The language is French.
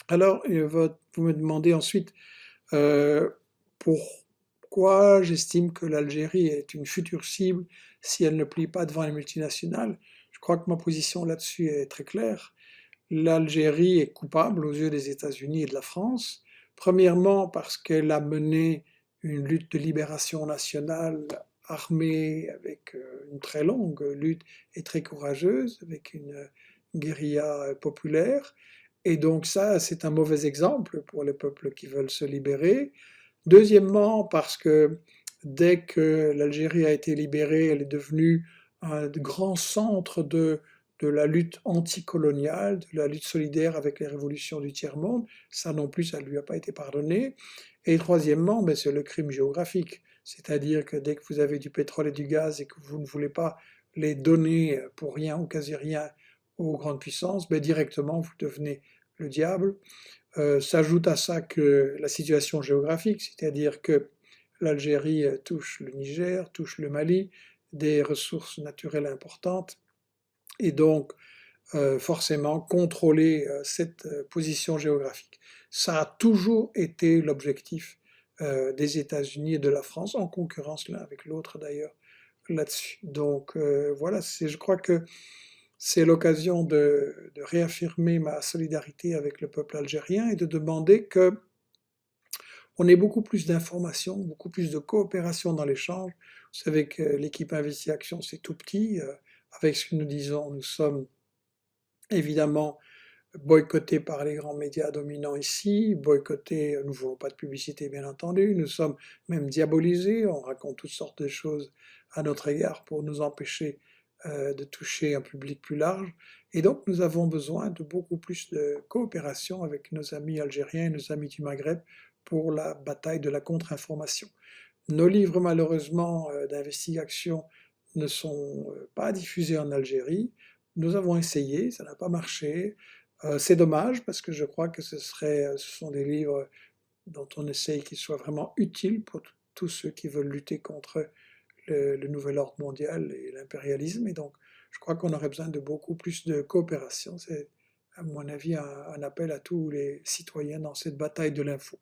Alors, vous me demandez ensuite euh, pourquoi j'estime que l'Algérie est une future cible si elle ne plie pas devant les multinationales. Je crois que ma position là-dessus est très claire. L'Algérie est coupable aux yeux des États-Unis et de la France. Premièrement, parce qu'elle a mené une lutte de libération nationale armée avec une très longue lutte et très courageuse, avec une guérilla populaire. Et donc ça, c'est un mauvais exemple pour les peuples qui veulent se libérer. Deuxièmement, parce que dès que l'Algérie a été libérée, elle est devenue un grand centre de la lutte anticoloniale, de la lutte solidaire avec les révolutions du tiers-monde. Ça non plus, ça ne lui a pas été pardonné. Et troisièmement, ben, c'est le crime géographique. C'est-à-dire que dès que vous avez du pétrole et du gaz et que vous ne voulez pas les donner pour rien ou quasi rien aux grandes puissances, ben, directement vous devenez le diable. S'ajoute à ça que la situation géographique, c'est-à-dire que l'Algérie touche le Niger, touche le Mali, des ressources naturelles importantes, et donc forcément contrôler cette position géographique. Ça a toujours été l'objectif des États-Unis et de la France, en concurrence l'un avec l'autre d'ailleurs là-dessus. Donc voilà, je crois que c'est l'occasion de réaffirmer ma solidarité avec le peuple algérien et de demander que on ait beaucoup plus d'informations, beaucoup plus de coopération dans l'échange. Vous savez que l'équipe Investi Action, c'est tout petit. Avec ce que nous disons, nous sommes évidemment boycottés par les grands médias dominants ici, boycottés, nous ne voulons pas de publicité bien entendu, nous sommes même diabolisés, on raconte toutes sortes de choses à notre égard pour nous empêcher de toucher un public plus large. Et donc nous avons besoin de beaucoup plus de coopération avec nos amis algériens et nos amis du Maghreb pour la bataille de la contre-information. Nos livres malheureusement d'investigation ne sont pas diffusés en Algérie. Nous avons essayé, ça n'a pas marché. C'est dommage parce que je crois que ce sont des livres dont on essaye qu'ils soient vraiment utiles pour tous ceux qui veulent lutter contre le nouvel ordre mondial et l'impérialisme. Et donc, je crois qu'on aurait besoin de beaucoup plus de coopération. C'est, à mon avis, un appel à tous les citoyens dans cette bataille de l'info.